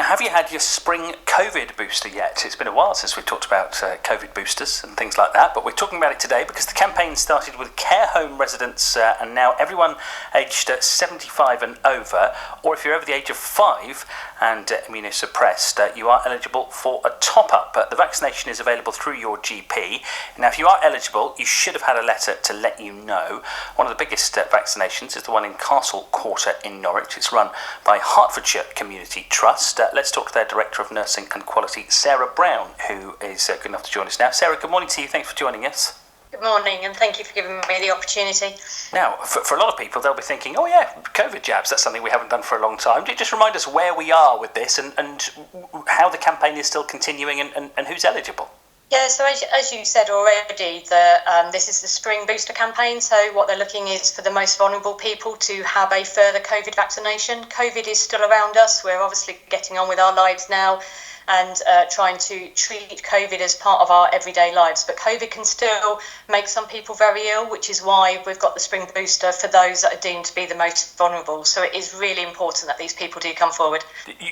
have you had your spring COVID booster yet? It's been a while since we've talked about COVID boosters and things like that, but we're talking about it today because the campaign started with care home residents and now everyone aged 75 and over, or if you're over the age of 5 and immunosuppressed, you are eligible for a top-up. The vaccination is available through your GP. Now, if you are eligible, you should have had a letter to let you know. One of the biggest vaccinations is the one in Castle Quarter in Norwich. It's run by Hertfordshire Community Trust. Let's talk to their Director of Nursing and Quality, Sarah Browne, who is good enough to join us now. Sarah, good morning to you. Thanks for joining us. Good morning, and thank you for giving me the opportunity. Now, for a lot of people, they'll be thinking, oh yeah, COVID jabs, that's something we haven't done for a long time. Just remind us where we are with this and how the campaign is still continuing and who's eligible. Yeah, so as you said already, this is the spring booster campaign. So what they're looking is for the most vulnerable people to have a further COVID vaccination. COVID is still around us. We're obviously getting on with our lives now and trying to treat COVID as part of our everyday lives. But COVID can still make some people very ill, which is why we've got the spring booster for those that are deemed to be the most vulnerable. So it is really important that these people do come forward.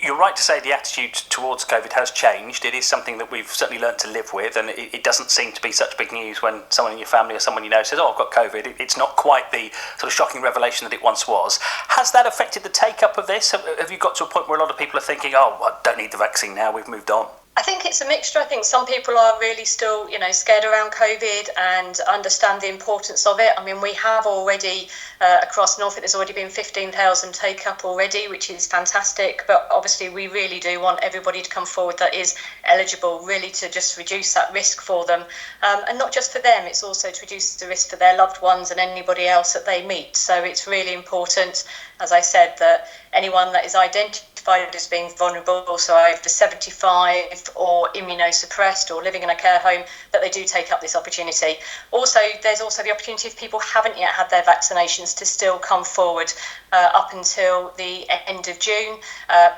You're right to say the attitude towards COVID has changed. It is something that we've certainly learned to live with, and it doesn't seem to be such big news when someone in your family or someone you know says, oh, I've got COVID. It's not quite the sort of shocking revelation that it once was. Has that affected the take-up of this? Have you got to a point where a lot of people are thinking, oh, I don't need the vaccine now, we've moved on? I think it's a mixture. I think some people are really still, scared around COVID and understand the importance of it. I mean, we have already, across Norfolk, there's already been 15,000 take-up already, which is fantastic. But obviously, we really do want everybody to come forward that is eligible, really to just reduce that risk for them. And not just for them, it's also to reduce the risk for their loved ones and anybody else that they meet. So it's really important, as I said, that anyone that is identified as being vulnerable, so over 75 or immunosuppressed or living in a care home, that they do take up this opportunity. Also, there's also the opportunity if people haven't yet had their vaccinations to still come forward up until the end of June.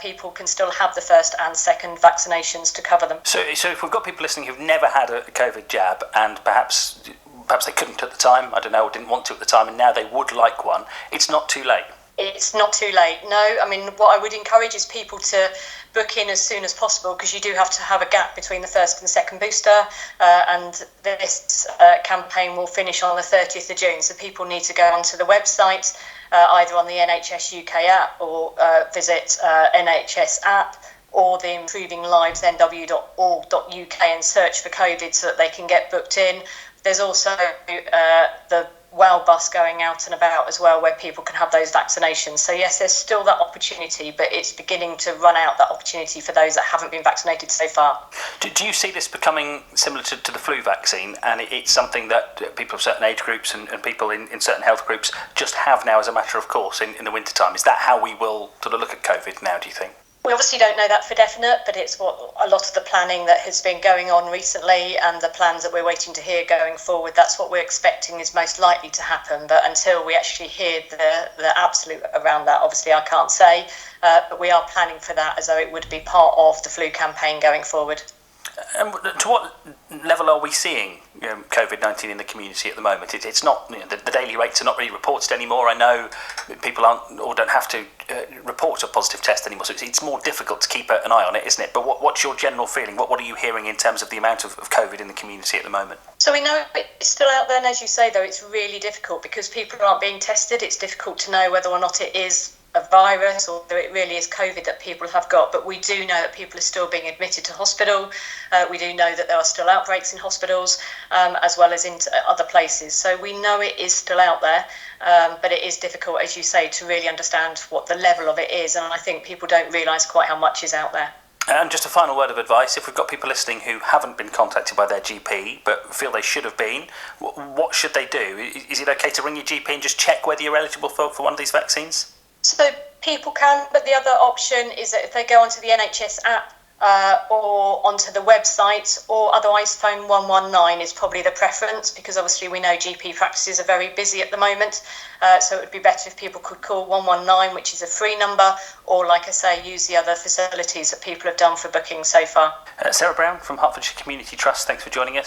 People can still have the first and second vaccinations to cover them. So if we've got people listening who've never had a COVID jab and perhaps they couldn't at the time, I don't know, or didn't want to at the time, and now they would like one, it's not too late. It's not too late, no. I mean, what I would encourage is people to book in as soon as possible, because you do have to have a gap between the first and second booster, and this campaign will finish on the 30th of June. So people need to go onto the website, either on the NHS UK app or visit NHS app or the improvinglivesnw.org.uk and search for COVID so that they can get booked in. There's also the WOW bus going out and about as well, where people can have those vaccinations. So yes, there's still that opportunity, but it's beginning to run out, that opportunity for those that haven't been vaccinated so far. Do you see this becoming similar to the flu vaccine, and it's something that people of certain age groups and people in certain health groups just have now as a matter of course in the winter time? Is that how we will sort of look at COVID now, do you think? We obviously don't know that for definite, but it's what a lot of the planning that has been going on recently and the plans that we're waiting to hear going forward, that's what we're expecting is most likely to happen. But until we actually hear the absolute around that, obviously I can't say, but we are planning for that as though it would be part of the flu campaign going forward. And to what level are we seeing COVID-19 in the community at the moment? It's not, the daily rates are not really reported anymore. I know people aren't or don't have to report a positive test anymore, so it's more difficult to keep an eye on it, isn't it? But what's your general feeling? What are you hearing in terms of the amount of COVID in the community at the moment? So we know it's still out there, and as you say, though, it's really difficult because people aren't being tested. It's difficult to know whether or not it is a virus or whether it really is COVID that people have got, but we do know that people are still being admitted to hospital. We do know that there are still outbreaks in hospitals as well as in other places. So we know it is still out there, but it is difficult, as you say, to really understand what the level of it is, and I think people don't realise quite how much is out there. And just a final word of advice, if we've got people listening who haven't been contacted by their GP but feel they should have been, what should they do? Is it okay to ring your GP and just check whether you're eligible for one of these vaccines? So people can, but the other option is that if they go onto the NHS app or onto the website, or otherwise phone 119 is probably the preference, because obviously we know GP practices are very busy at the moment, so it would be better if people could call 119, which is a free number, or like I say, use the other facilities that people have done for booking so far. Sarah Browne from Hertfordshire Community Trust, thanks for joining us.